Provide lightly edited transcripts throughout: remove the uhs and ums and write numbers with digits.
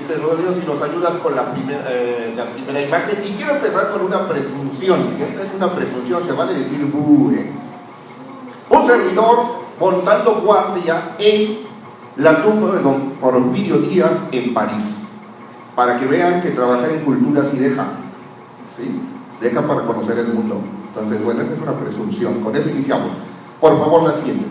Rodrigo, si nos ayudas con la primera imagen. Y quiero empezar con una presunción, es una presunción, se vale decir un servidor montando guardia en la tumba de don Porfirio Díaz en París, para que vean que trabajar en cultura sí deja, ¿sí? Deja para conocer el mundo. Entonces, bueno, esa es una presunción, con eso iniciamos. Por favor, la siguiente.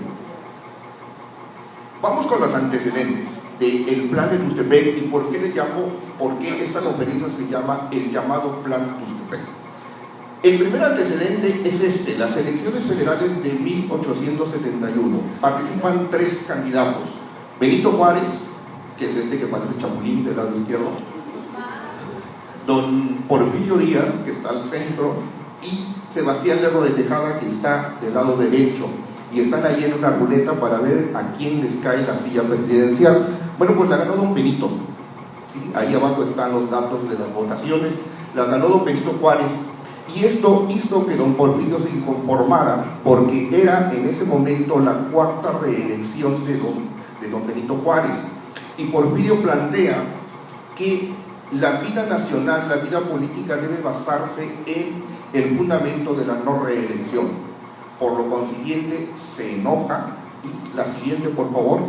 Vamos con los antecedentes del plan de Tuxtepec y por qué esta conferencia se llama el llamado Plan Tuxtepec. El primer antecedente es las elecciones federales de 1871. Participan 3 candidatos: Benito Juárez, que es que parece Chapulín del lado izquierdo, don Porfirio Díaz, que está al centro, y Sebastián Lerdo de Tejada, que está del lado derecho, y están ahí en una ruleta para ver a quién les cae la silla presidencial. Bueno, pues la ganó don Benito, ¿sí? Ahí abajo están los datos de las votaciones. La ganó don Benito Juárez, y esto hizo que don Porfirio se inconformara, porque era en ese momento la 4ª reelección de don Benito Juárez, y Porfirio plantea que la vida nacional, la vida política debe basarse en el fundamento de la no reelección. Por lo consiguiente, se enoja. Y la siguiente, por favor.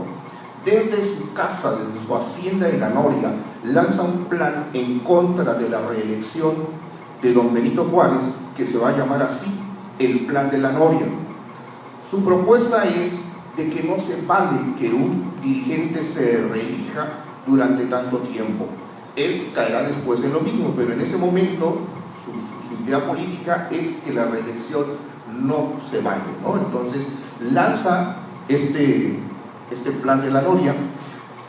Desde su casa, desde su hacienda en la Noria, lanza un plan en contra de la reelección de don Benito Juárez, que se va a llamar así, el Plan de la Noria. Su propuesta es de que no se vale que un dirigente se reelija durante tanto tiempo. Él caerá después en lo mismo, pero en ese momento su idea política es que la reelección no se vale, ¿no? Entonces lanza este Plan de la Noria,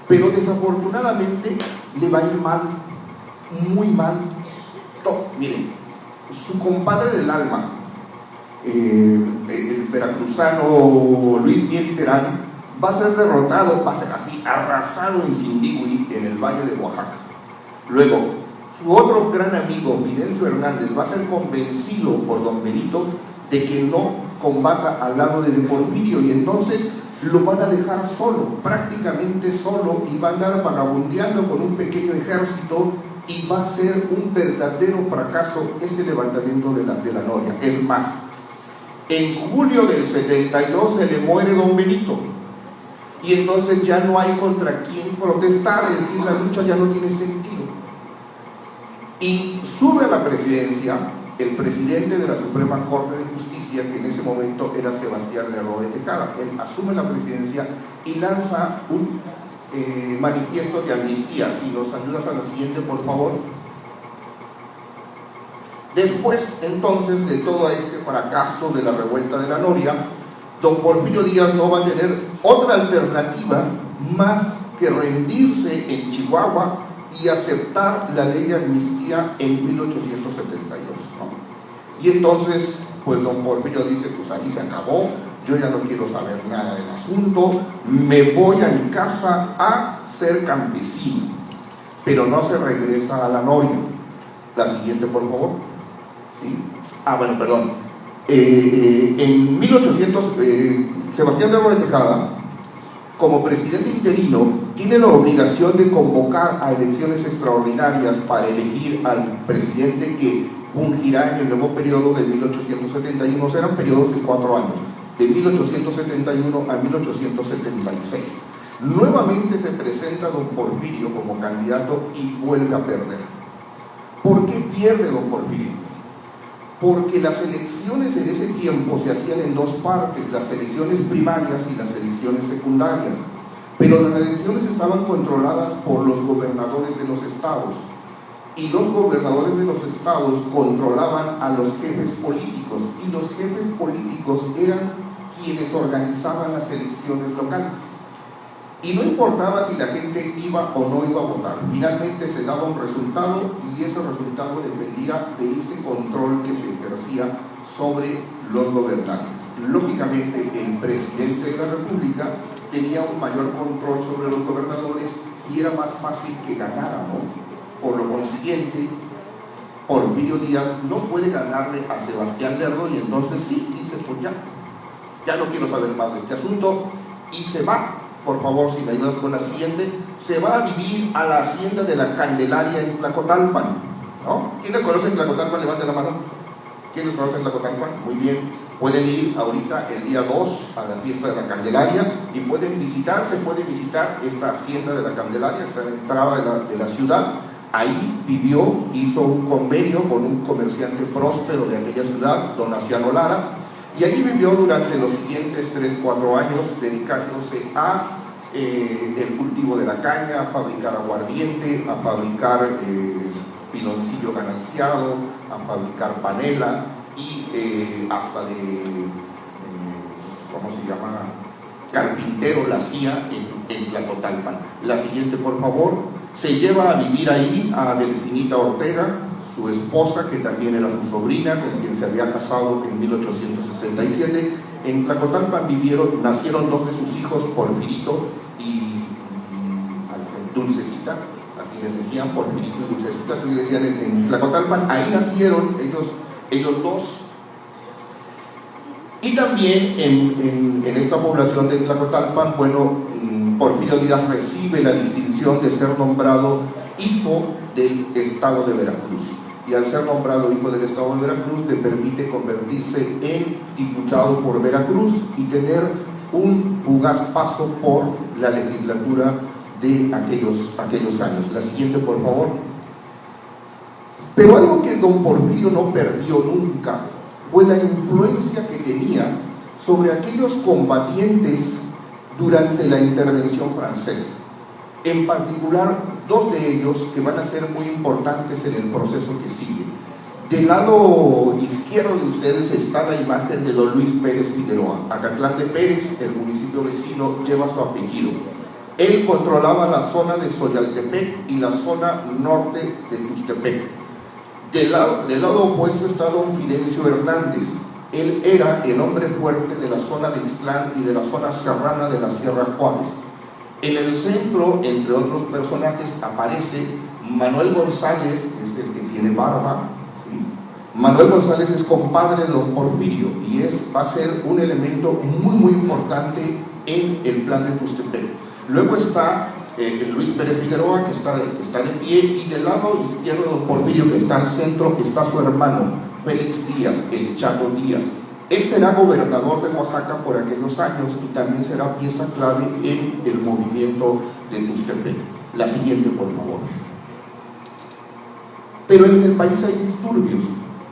pero desafortunadamente le va a ir mal, muy mal. Miren, su compadre del alma, el veracruzano Luis Mier Terán, va a ser derrotado, va a ser así, arrasado en Sindiguí, en el Valle de Oaxaca. Luego, su otro gran amigo, Fidencio Hernández, va a ser convencido por don Benito de que no combata al lado de Porfirio, y entonces lo van a dejar solo, prácticamente solo, y va a andar vagabundeando con un pequeño ejército, y va a ser un verdadero fracaso ese levantamiento de la Noria. Es más, en julio del 72 se le muere don Benito, y entonces ya no hay contra quién protestar, es decir, la lucha ya no tiene sentido. Y sube a la presidencia el presidente de la Suprema Corte de Justicia, que en ese momento era Sebastián Lerdo de Tejada. Él asume la presidencia y lanza un manifiesto de amnistía. Si nos ayudas a la siguiente, por favor. Después, entonces, de todo este fracaso de la revuelta de la Noria, don Porfirio Díaz no va a tener otra alternativa más que rendirse en Chihuahua y aceptar la ley de amnistía en 1872, ¿no? Y entonces, pues don Porfirio dice, pues ahí se acabó, yo ya no quiero saber nada del asunto, me voy a mi casa a ser campesino, pero no se regresa a la Noria. La siguiente, por favor. ¿Sí? Bueno, perdón. En 1800, Sebastián Lerdo de Tejada, como presidente interino, tiene la obligación de convocar a elecciones extraordinarias para elegir al presidente que fungirá en el nuevo periodo de 1871. Serán periodos de 4 años, de 1871 a 1876. Nuevamente se presenta don Porfirio como candidato y vuelve a perder. ¿Por qué pierde don Porfirio? Porque las elecciones en ese tiempo se hacían en 2 partes, las elecciones primarias y las elecciones secundarias, pero las elecciones estaban controladas por los gobernadores de los estados, y los gobernadores de los estados controlaban a los jefes políticos, y los jefes políticos eran quienes organizaban las elecciones locales. Y no importaba si la gente iba o no iba a votar, finalmente se daba un resultado, y ese resultado dependía de ese control que se ejercía sobre los gobernantes. Lógicamente, el presidente de la República tenía un mayor control sobre los gobernadores y era más fácil que ganara, ¿no? Por lo consiguiente, Porfirio Díaz no puede ganarle a Sebastián Lerdo, y entonces sí, dice, pues ya no quiero saber más de este asunto, y se va por favor, si me ayudas con la siguiente, se va a vivir a la hacienda de la Candelaria en Tlacotalpan, ¿no? ¿Quiénes conocen Tlacotalpan? Levanten la mano. ¿Quiénes conocen Tlacotalpan? Muy bien. Pueden ir ahorita el día 2 a la fiesta de la Candelaria y se puede visitar esta hacienda de la Candelaria, está en la entrada de la ciudad. Ahí vivió, hizo un convenio con un comerciante próspero de aquella ciudad, don Naciano Lara, y allí vivió durante los siguientes 3-4 años dedicándose a el cultivo de la caña, a fabricar aguardiente, a fabricar piloncillo gananciado, a fabricar panela y hasta ¿cómo se llama? Carpintero la hacía en Tlacotalpan. La siguiente, por favor. Se lleva a vivir ahí a Delfinita Ortega, su esposa, que también era su sobrina, con quien se había casado en 1867. En Tlacotalpan nacieron 2 de sus hijos, Porfirito y Dulcecita, así les decían, Porfirito y Dulcecita, así les decían en Tlacotalpan. Ahí nacieron ellos 2. Y también en esta población de Tlacotalpan, bueno, Porfirio Díaz recibe la distinción de ser nombrado hijo del Estado de Veracruz. Y al ser nombrado hijo del Estado de Veracruz, le permite convertirse en diputado por Veracruz y tener un fugaz paso por la legislatura de aquellos años. La siguiente, por favor. Pero algo que don Porfirio no perdió nunca fue la influencia que tenía sobre aquellos combatientes durante la intervención francesa. En particular, 2 de ellos que van a ser muy importantes en el proceso que sigue. Del lado izquierdo de ustedes está la imagen de don Luis Pérez Figueroa. Acatlán de Pérez, el municipio vecino, lleva su apellido. Él controlaba la zona de Xoyaltepec y la zona norte de Tuxtepec. Del lado opuesto está don Fidencio Hernández. Él era el hombre fuerte de la zona de Ixtlán y de la zona serrana de la Sierra Juárez. En el centro, entre otros personajes, aparece Manuel González, que es el que tiene barba. ¿Sí? Manuel González es compadre de don Porfirio y va a ser un elemento muy, muy importante en el plan de Tuxtepec. Luego está Luis Pérez Figueroa, que está de pie, y del lado izquierdo de don Porfirio, que está al centro, está su hermano Félix Díaz, el Chaco Díaz. Él será gobernador de Oaxaca por aquellos años y también será pieza clave en el movimiento de Tuxtepec. La siguiente, por favor. Pero en el país hay disturbios.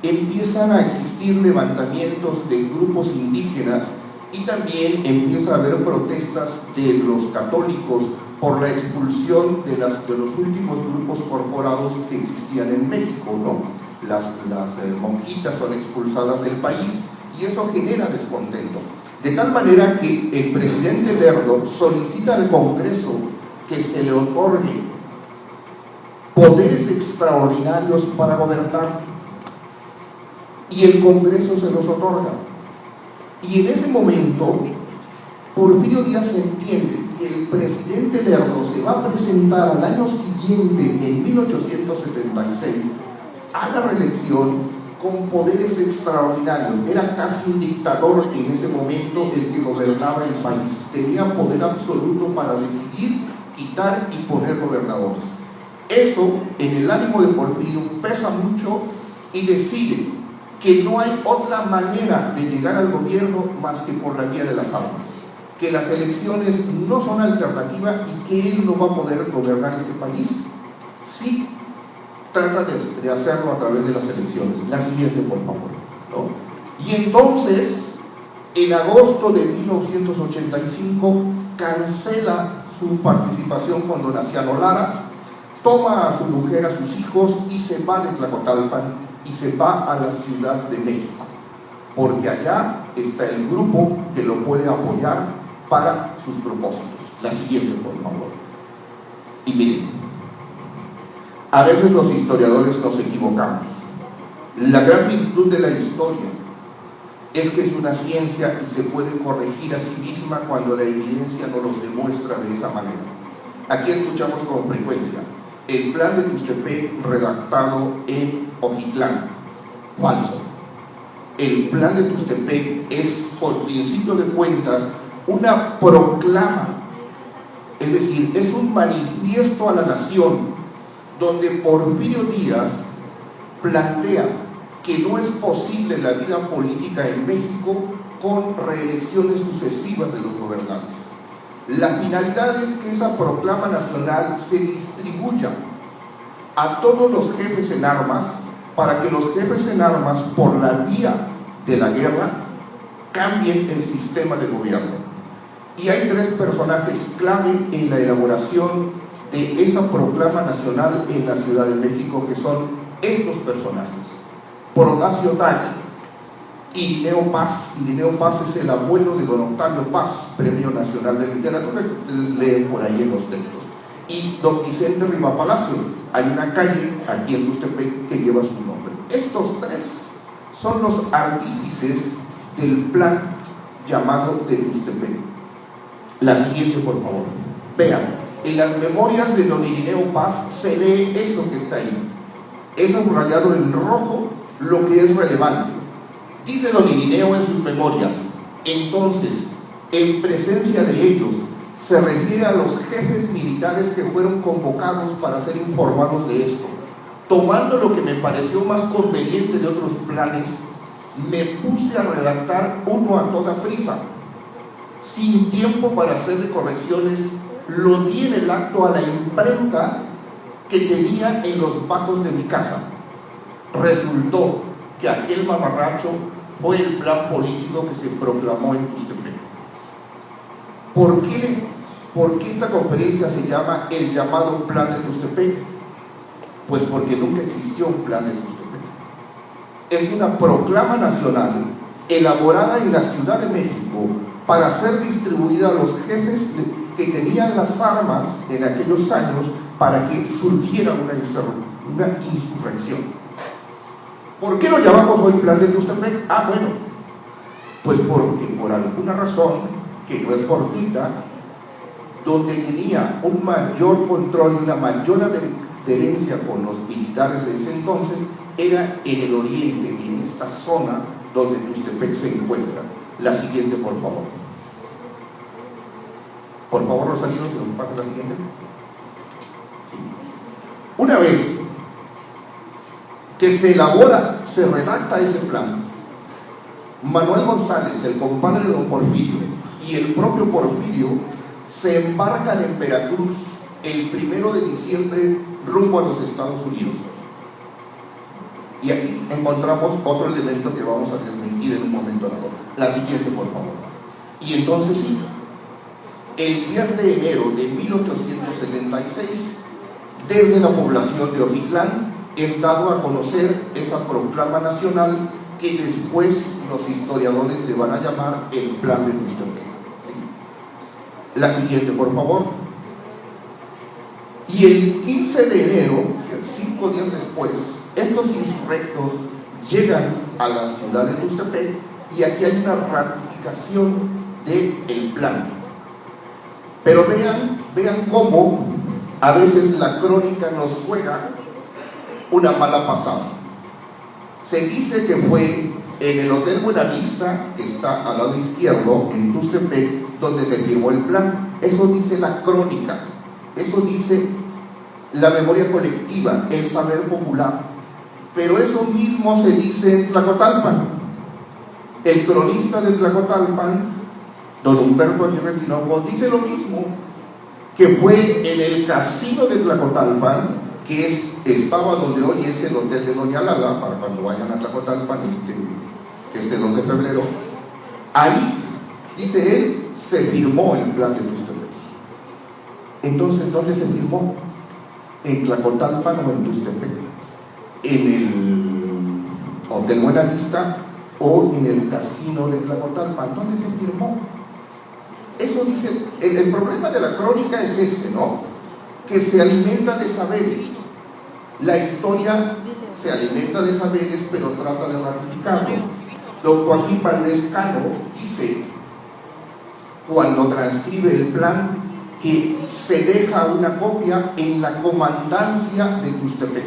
Empiezan a existir levantamientos de grupos indígenas y también empieza a haber protestas de los católicos por la expulsión de los últimos grupos corporados que existían en México, ¿no? Las monjitas son expulsadas del país y eso genera descontento. De tal manera que el presidente Lerdo solicita al Congreso que se le otorgue poderes extraordinarios para gobernar y el Congreso se los otorga. Y en ese momento, Porfirio Díaz entiende que el presidente Lerdo se va a presentar al año siguiente, en 1876, a la reelección con poderes extraordinarios. Era casi un dictador en ese momento el que gobernaba el país. Tenía poder absoluto para decidir, quitar y poner gobernadores. Eso, en el ánimo de Porfirio, pesa mucho y decide que no hay otra manera de llegar al gobierno más que por la vía de las armas, que las elecciones no son alternativa y que él no va a poder gobernar este país si trata de hacerlo a través de las elecciones. La siguiente, por favor, ¿no? Y entonces, en agosto de 1985, cancela su participación con don Naciano Lara, toma a su mujer, a sus hijos y se va de Tlacotalpan y se va a la Ciudad de México, porque allá está el grupo que lo puede apoyar para sus propósitos. La siguiente, por favor. Y miren, a veces los historiadores nos equivocamos. La gran virtud de la historia es que es una ciencia y se puede corregir a sí misma cuando la evidencia no los demuestra de esa manera. Aquí escuchamos con frecuencia el plan de Tuxtepec redactado en Ojitlán. Falso. El plan de Tuxtepec es, por principio de cuentas, una proclama Es decir, es un manifiesto a la nación donde Porfirio Díaz plantea que no es posible la vida política en México con reelecciones sucesivas de los gobernantes. La finalidad es que esa proclama nacional se distribuya a todos los jefes en armas para que los jefes en armas, por la vía de la guerra, cambien el sistema de gobierno. Y hay tres personajes clave en la elaboración de esa proclama nacional en la Ciudad de México, que son estos personajes: Protasio Tagli, Irineo Paz. Irineo Paz es el abuelo de don Octavio Paz, Premio Nacional de Literatura, que ustedes leen por ahí en los textos, y don Vicente Riva Palacio. Hay una calle aquí en Tuxtepec que lleva su nombre. Estos tres son los artífices del plan llamado de Tuxtepec. La siguiente, por favor. Vean, en las memorias de don Irineo Paz se lee eso que está ahí. Es subrayado en rojo lo que es relevante. Dice don Irineo en sus memorias: entonces, en presencia de ellos, se refiere a los jefes militares que fueron convocados para ser informados de esto. Tomando lo que me pareció más conveniente de otros planes, me puse a redactar uno a toda prisa. Sin tiempo para hacerle correcciones, lo di en el acto a la imprenta que tenía en los bajos de mi casa. Resultó que aquel mamarracho fue el plan político que se proclamó en Tuxtepec. ¿Por qué esta conferencia se llama el llamado Plan de Tuxtepec? Pues porque nunca existió un plan de Tuxtepec. Es una proclama nacional elaborada en la Ciudad de México para ser distribuida a los jefes que tenían las armas en aquellos años para que surgiera una insurrección. ¿Por qué lo llamamos hoy Plan de Tuxtepec? Bueno, pues porque por alguna razón que no es fortuita, donde tenía un mayor control y una mayor adherencia con los militares de ese entonces, era en el oriente, en esta zona donde Tuxtepec se encuentra. La siguiente, por favor. Por favor, Rosalino, si nos pasa la siguiente. Una vez que se elabora, se redacta ese plan, Manuel González, el compadre de don Porfirio, y el propio Porfirio se embarcan en Veracruz el 1 de diciembre rumbo a los Estados Unidos. Y aquí encontramos otro elemento que vamos a desmentir en un momento dado. La siguiente, por favor. Y entonces sí, el 10 de enero de 1876, desde la población de Ojitlán, es dado a conocer esa proclama nacional que después los historiadores le van a llamar el Plan de Tuxtepec. La siguiente, por favor. Y el 15 de enero, 5 días después, estos insurrectos llegan a la ciudad de Tuxtepec y aquí hay una ratificación del plan. Pero vean cómo a veces la crónica nos juega una mala pasada. Se dice que fue en el Hotel Buenavista, que está al lado izquierdo, en Tuxtepec, donde se firmó el plan. Eso dice la crónica, eso dice la memoria colectiva, el saber popular. Pero eso mismo se dice en Tlacotalpan. El cronista de Tlacotalpan, don Humberto Aguirre Tinoco, dice lo mismo, que fue en el casino de Tlacotalpan, que estaba donde hoy es el hotel de Doña Lala, para cuando vayan a Tlacotalpan este 2 de febrero. Ahí, dice él, se firmó el plan de Tuxtepec. Entonces, ¿dónde se firmó? ¿En Tlacotalpan o en Tuxtepec? ¿En el Hotel Buenavista o en el casino de Tlacotalpan? ¿Dónde se firmó? Eso dice, el problema de la crónica es ¿no? Que se alimenta de saberes. La historia se alimenta de saberes, pero trata de ratificarlo. Don Joaquín Valdés Cano dice, cuando transcribe el plan, que se deja una copia en la comandancia de Tuxtepec,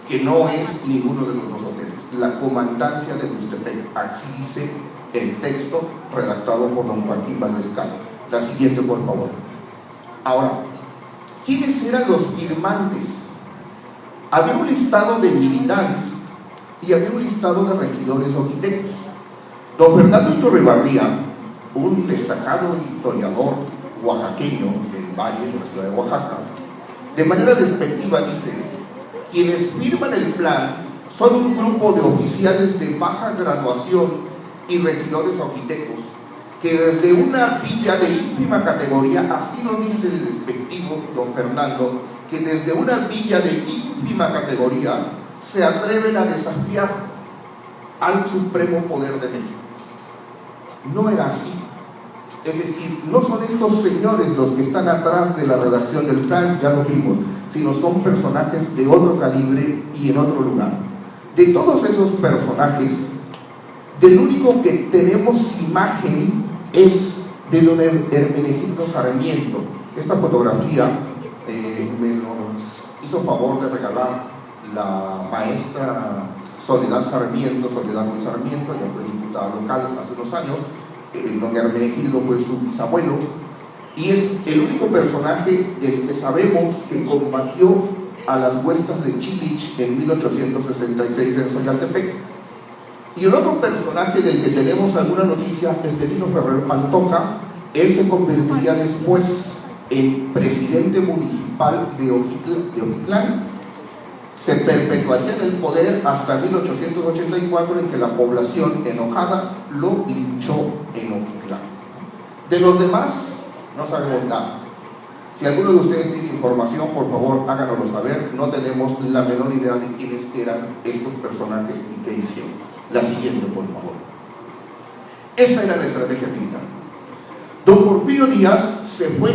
que no es ninguno de los dos hoteles, la comandancia de Tuxtepec. Así dice el texto redactado por don Joaquín Valdés Cano. La siguiente, por favor. Ahora, ¿quiénes eran los firmantes? Había un listado de militares y había un listado de regidores oquitecos. Don Fernando Iturribarría, un destacado historiador oaxaqueño del Valle de la ciudad de Oaxaca, de manera despectiva dice: quienes firman el plan son un grupo de oficiales de baja graduación y regidores oquitecos que desde una villa de ínfima categoría, así lo dice el despectivo don Fernando, que desde una villa de ínfima categoría se atreven a desafiar al supremo poder de México. No era así. Es decir, no son estos señores los que están atrás de la redacción del plan, ya lo vimos, sino son personajes de otro calibre y en otro lugar. De todos esos personajes, del único que tenemos imagen es de don Hermenegildo Sarmiento. Esta fotografía me nos hizo favor de regalar la maestra Soledad Sarmiento, ya fue diputada local hace unos años. Don Hermenegildo fue su bisabuelo, y es el único personaje del que sabemos que combatió a las huestas de Chilich en 1866 en Xoyaltepec. Y el otro personaje del que tenemos alguna noticia es de Lino Ferrer Pantoja. Él se convertiría después en presidente municipal de Oquitlán. Se perpetuaría en el poder hasta 1884, en que la población enojada lo linchó en Oquitlán. De los demás no sabemos nada. Si alguno de ustedes tiene información, por favor háganoslo saber. No tenemos la menor idea de quiénes eran estos personajes y qué hicieron. La siguiente, por favor. Esta era la estrategia militar. Don Porfirio Díaz se fue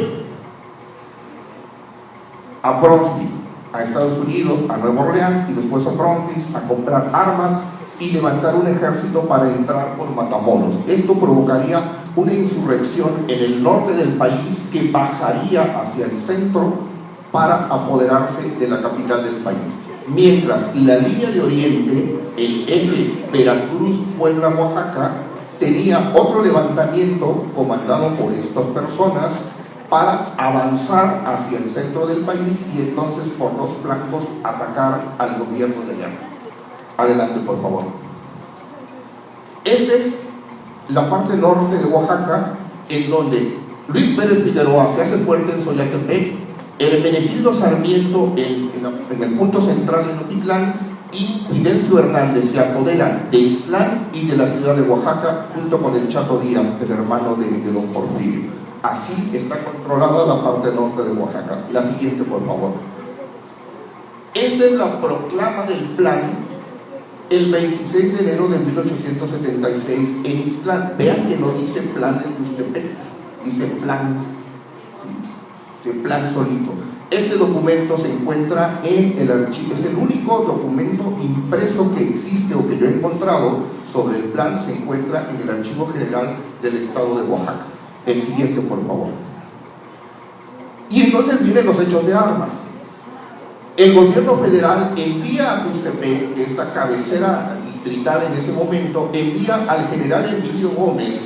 a Bronzeville, a Estados Unidos, a Nueva Orleans y después a Bronzeville, a comprar armas y levantar un ejército para entrar por Matamoros. Esto provocaría una insurrección en el norte del país que bajaría hacia el centro para apoderarse de la capital del país. Mientras la línea de oriente, el eje Veracruz-Puebla-Oaxaca, tenía otro levantamiento comandado por estas personas para avanzar hacia el centro del país y entonces por los flancos atacar al gobierno de allá. Adelante, por favor. Esta es la parte norte de Oaxaca, en donde Luis Pérez Figueroa se hace fuerte en Xoyaltepec, Hermenegildo Sarmiento en el punto central en Oquitlán, y Fidencio Hernández se apoderan de Ixtlán y de la ciudad de Oaxaca, junto con el Chato Díaz, el hermano de don Porfirio. Así está controlada la parte norte de Oaxaca. La siguiente, por favor. Esta es la proclama del plan el 26 de enero de 1876 en Ixtlán. Vean que no dice plan de Tuxtepec, dice plan. Dice plan solito. Este documento se encuentra en el archivo, es el único documento impreso que existe o que yo he encontrado sobre el plan, se encuentra en el Archivo General del Estado de Oaxaca. El siguiente, por favor. Y entonces vienen los hechos de armas. El gobierno federal envía a Tuxtepec, esta cabecera distrital en ese momento, envía al general Emilio Gómez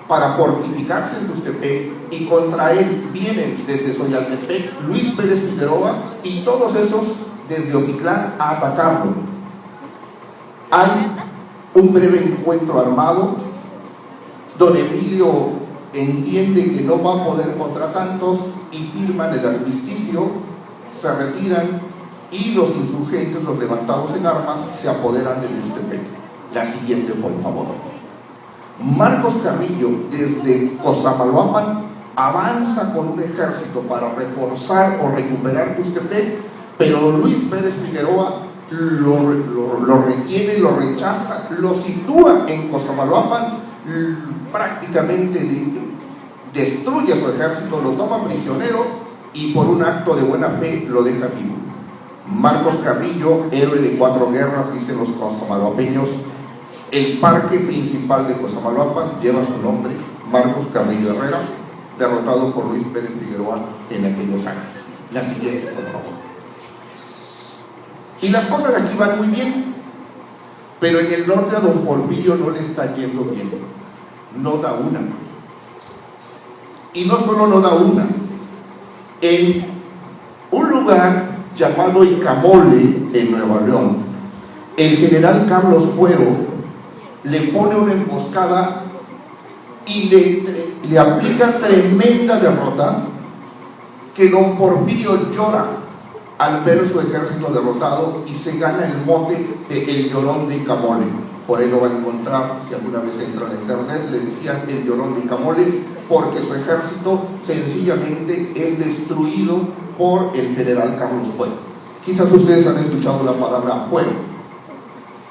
para fortificarse en Tuxtepec, y contra él vienen desde Xoyaltepec Luis Pérez Figueroa y todos esos desde Oquitlán a atacarlo. Hay un breve encuentro armado. Don Emilio entiende que no va a poder contra tantos y firman el armisticio, se retiran y los insurgentes, los levantados en armas, se apoderan de Tuxtepec. La siguiente, por favor. Marcos Carrillo, desde Cosamaloapan, avanza con un ejército para reforzar o recuperar Tuxtepec, pero Luis Pérez Figueroa lo retiene, lo rechaza, lo sitúa en Cosamaloapan, prácticamente destruye a su ejército, lo toma prisionero y por un acto de buena fe lo deja vivo. Marcos Carrillo, héroe de 4 guerras, dicen los cosamaloapeños. El parque principal de Cosamaloapan lleva su nombre, Marcos Carrillo Herrera, derrotado por Luis Pérez Figueroa en aquellos años. La siguiente, por favor. Y las cosas aquí van muy bien, pero en el norte a don Porfirio no le está yendo bien. No da una. Y no solo no da una, En un lugar llamado Icamole, en Nuevo León, el general Carlos Fuero le pone una emboscada y le aplica tremenda derrota, que don Porfirio llora al ver su ejército derrotado y se gana el mote de El Llorón de Icamole. Por ahí lo van a encontrar, si alguna vez entran en internet, le decían El Llorón de Icamole, porque su ejército sencillamente es destruido por el general Carlos Fuero. Quizás ustedes han escuchado la palabra Fuero.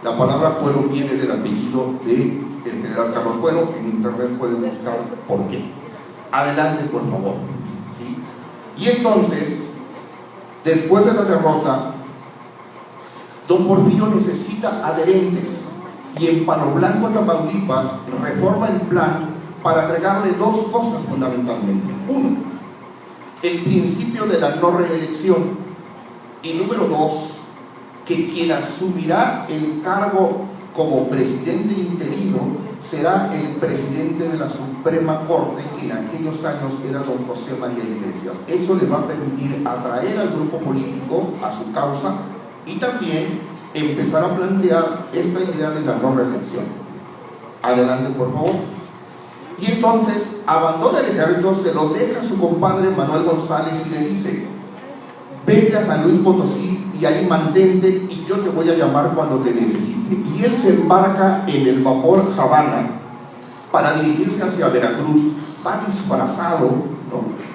La palabra Fuero viene del apellido del general Carlos Fuero. En internet pueden buscar por qué. Adelante, por favor. ¿Sí? Y entonces, después de la derrota, don Porfirio necesita adherentes, y en Palo Blanco, Tamaulipas, reforma el plan para agregarle dos cosas fundamentalmente. Uno, el principio de la no reelección, y número dos, que quien asumirá el cargo como presidente interino será el presidente de la Suprema Corte, que en aquellos años era don José María Iglesias. Eso le va a permitir atraer al grupo político a su causa y también empezar a plantear esta idea de la no reelección. Adelante, por favor. Y entonces abandona el ejército, se lo deja a su compadre Manuel González y le dice: vete a San Luis Potosí y ahí mantente y yo te voy a llamar cuando te necesite. Y él se embarca en el vapor Havana para dirigirse hacia Veracruz. Va disfrazado, ¿no?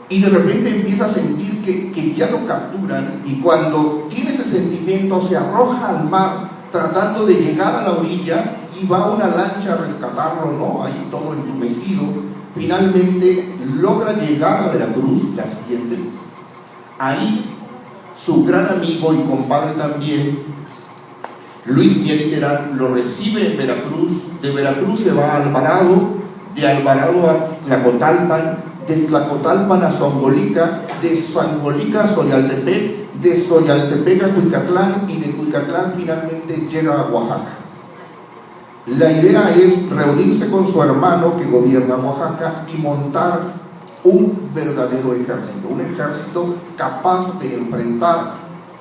Y de repente empieza a sentir que ya lo capturan, y cuando tiene ese sentimiento se arroja al mar tratando de llegar a la orilla, y va una lancha a rescatarlo, ¿no? Ahí todo entumecido. Finalmente logra llegar a Veracruz, la siguiente. Ahí su gran amigo y compadre también, Luis Miguel Terán, lo recibe en Veracruz. De Veracruz se va a Alvarado, de Alvarado a Tlacotalpan, de Tlacotalpan a Zongolica, de Zongolica a Soyaltepec, de Soyaltepec a Cuicatlán, y de Cuicatlán finalmente llega a Oaxaca. La idea es reunirse con su hermano que gobierna Oaxaca y montar un verdadero ejército, un ejército capaz de enfrentar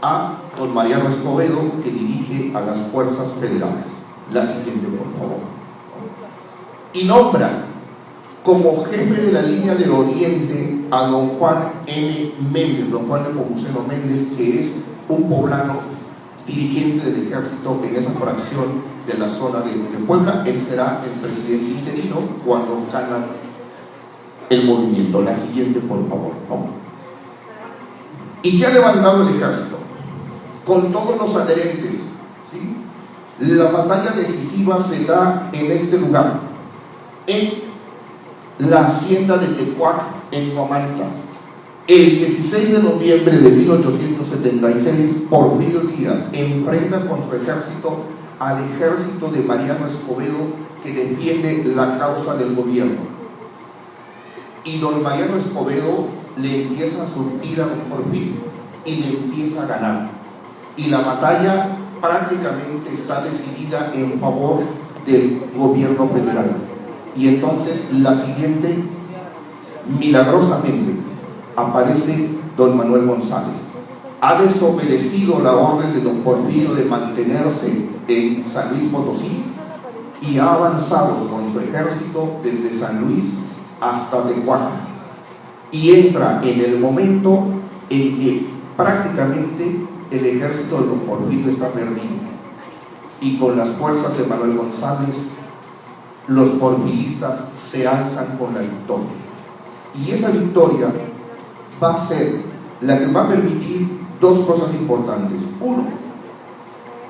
a don Mariano Escobedo, que dirige a las fuerzas federales. La siguiente, por favor. Y nombra como jefe de la línea de Oriente a don Juan M. Méndez, don Juan Nepomuceno Méndez, que es un poblano dirigente del ejército en esa fracción de la zona de Puebla. Él será el presidente interino cuando gana el movimiento. La siguiente, por favor, ¿no? Y ya levantado el ejército, con todos los adherentes, ¿sí? La batalla decisiva se da en este lugar, en la hacienda de Tecuac, en Huamantla. El 16 de noviembre de 1876, Porfirio Díaz enfrenta con su ejército al ejército de Mariano Escobedo, que defiende la causa del gobierno. Y don Mariano Escobedo le empieza a surtir a don Porfirio y le empieza a ganar. Y la batalla prácticamente está decidida en favor del gobierno federal. Y entonces la siguiente, milagrosamente, aparece don Manuel González. Ha desobedecido la orden de don Porfirio de mantenerse en San Luis Potosí y ha avanzado con su ejército desde San Luis hasta Tecuac. Y entra en el momento en que prácticamente el ejército de don Porfirio está perdido. Y con las fuerzas de Manuel González, los porfiristas se alzan con la victoria. Y esa victoria va a ser la que va a permitir dos cosas importantes. Uno,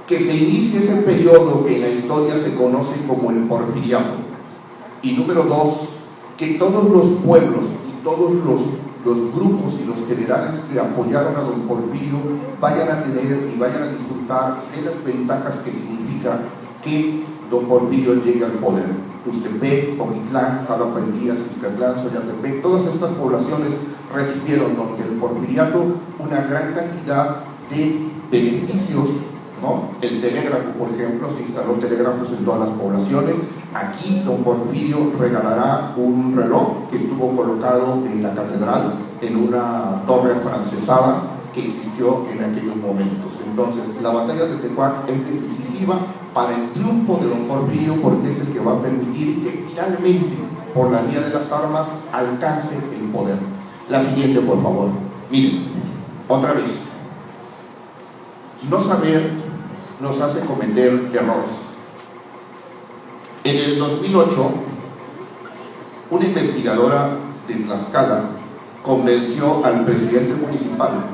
que se inicie ese periodo que en la historia se conoce como el porfiriato. Y número dos, que todos los pueblos y todos los grupos y los generales que apoyaron a don Porfirio vayan a tener y vayan a disfrutar de las ventajas que significa que don Porfirio llegue al poder. Tuxtepec, Ojitlán, Jalapendía, Xuscatlán, Soyaltepec, todas estas poblaciones recibieron durante el porfiriato una gran cantidad de beneficios, ¿no? El telégrafo, por ejemplo, se instaló telégrafos en todas las poblaciones, aquí don Porfirio regalará un reloj que estuvo colocado en la catedral, en una torre afrancesada que existió en aquellos momentos. Entonces, la batalla de Tecuac es decisiva para el triunfo de don Porfirio, porque es el que va a permitir que finalmente, por la vía de las armas, alcance el poder. La siguiente, por favor. Miren, otra vez. No saber nos hace cometer errores. En el 2008, una investigadora de Tlaxcala convenció al presidente municipal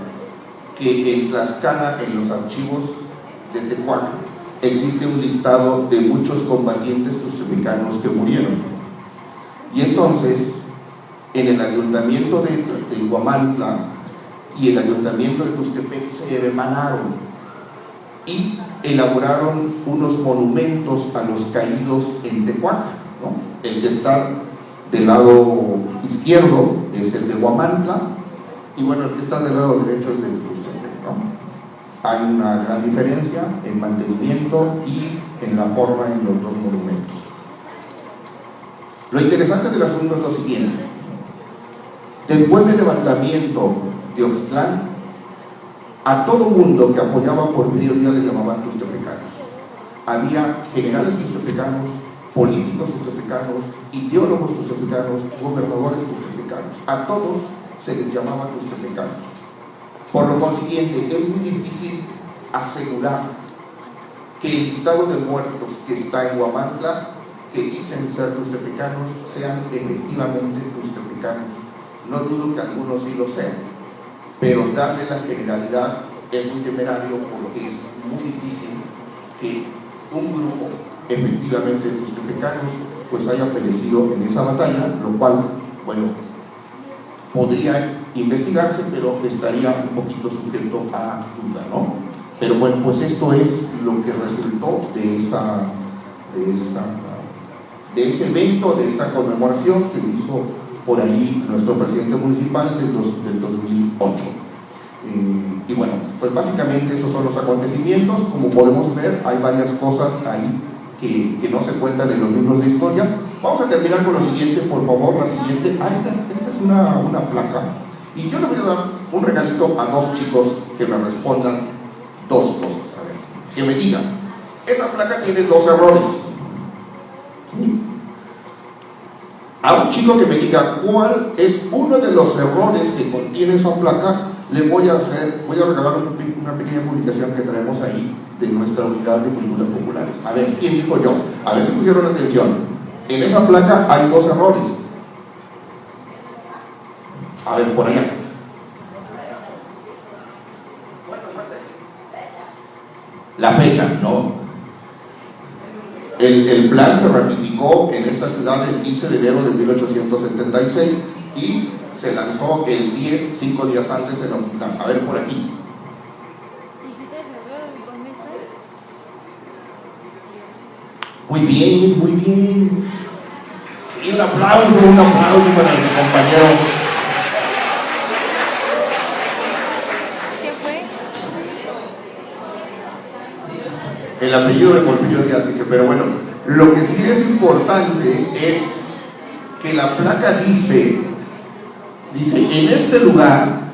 que en Tlaxcala, en los archivos de Tecuac, existe un listado de muchos combatientes tustepecanos que murieron. Y entonces, en el ayuntamiento de Huamantla y el ayuntamiento de Tuxtepec se hermanaron y elaboraron unos monumentos a los caídos en Tecuac, ¿no? El que está del lado izquierdo es el de Huamantla, y bueno, el que está del lado derecho es el de Tuxtepec, ¿no? Hay una gran diferencia en mantenimiento y en la forma en los dos monumentos. Lo interesante del asunto es lo siguiente: después del levantamiento de Ocotlán, a todo mundo que apoyaba a Porfirio Díaz le llamaban tustepecanos. Había generales tustepecanos, políticos tustepecanos, ideólogos tustepecanos, gobernadores tustepecanos. A todos se les llamaba tustepecanos. Por lo consiguiente, es muy difícil asegurar que el listado de muertos que está en Huamantla, que dicen ser tustepecanos, sean efectivamente tustepecanos. No dudo que algunos sí lo sean, pero darle la generalidad es muy temerario, porque es muy difícil que un grupo efectivamente de tustepecanos pues haya perecido en esa batalla, lo cual, bueno, podría investigarse, pero estaría un poquito sujeto a duda, ¿no? Pero bueno, pues esto es lo que resultó de ese evento, de esa conmemoración que hizo por ahí nuestro presidente municipal del 2008. Y bueno, pues básicamente esos son los acontecimientos. Como podemos ver, hay varias cosas ahí que no se cuentan en los libros de historia. Vamos a terminar con lo siguiente, por favor. La siguiente, esta es una placa, y yo le voy a dar un regalito a dos chicos que me respondan dos cosas. A ver, que me digan, esa placa tiene dos errores. A un chico que me diga cuál es uno de los errores que contiene esa placa, le voy a regalar una pequeña publicación que traemos ahí de nuestra unidad de culturas populares. A ver, ¿quién dijo yo? A ver si pusieron atención. En esa placa hay dos errores. A ver, por allá. La fecha, ¿no? El plan se ratificó en esta ciudad el 15 de enero de 1876 y se lanzó el 10, 5 días antes en Ocotlán. A ver, por aquí. Muy bien, muy bien. Y un aplauso para el compañero. ¿Qué fue? El apellido de Porfirio Díaz, dice, pero bueno, lo que sí es importante es que la placa dice, en este lugar,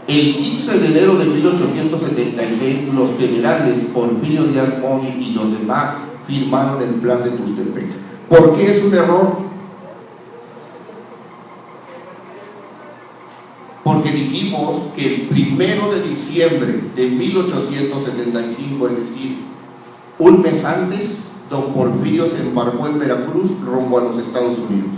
el 15 de enero de 1876, los generales Porfirio Díaz Moni y los demás firmaron el plan de Tuxtepec. ¿Por qué es un error? Porque dijimos que el 1 de diciembre de 1875, es decir, un mes antes, don Porfirio se embarcó en Veracruz rumbo a los Estados Unidos.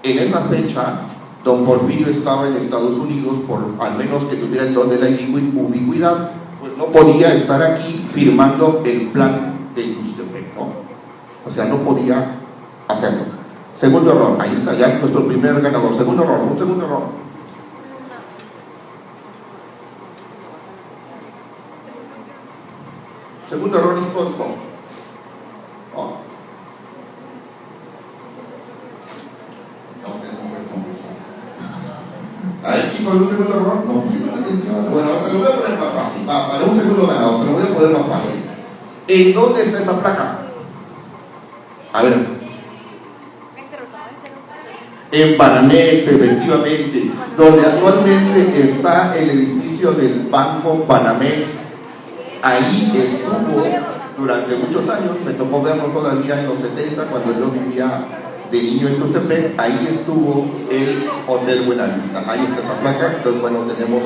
En esa fecha, don Porfirio estaba en Estados Unidos, por al menos que tuviera el don de la ubicuidad, pues no podía estar aquí firmando el plan de Tuxtepec, ¿no? O sea, no podía hacerlo. Segundo error, ahí está ya nuestro primer ganador. Segundo error, un segundo error. Segundo error histórico. Oh. A ver, chicos, ¿un segundo error? No, sí, atención. Bueno, se lo voy a poner más fácil. Para un segundo ganado, se lo voy a poner más fácil. ¿En dónde está esa placa? A ver. En Banamex, efectivamente, donde actualmente está el edificio del Banco Banamex. Ahí estuvo durante muchos años, me tocó verlo todavía en los 70 cuando yo vivía de niño en Tustepec. Ahí estuvo el Hotel Buenavista, ahí está esa placa. Entonces bueno, tenemos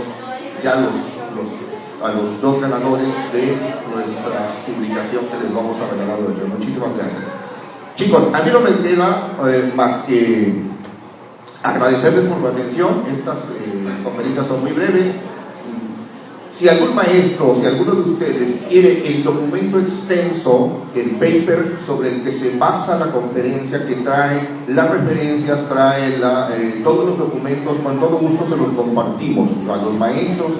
ya a los dos ganadores de nuestra publicación que les vamos a regalar hoy. Muchísimas gracias. Chicos, a mí no me queda más que agradecerles por la atención. Estas conferencias son muy breves. Si algún maestro, si alguno de ustedes quiere el documento extenso, el paper sobre el que se basa la conferencia, que trae las referencias, trae todos los documentos, con todo gusto se los compartimos a los maestros.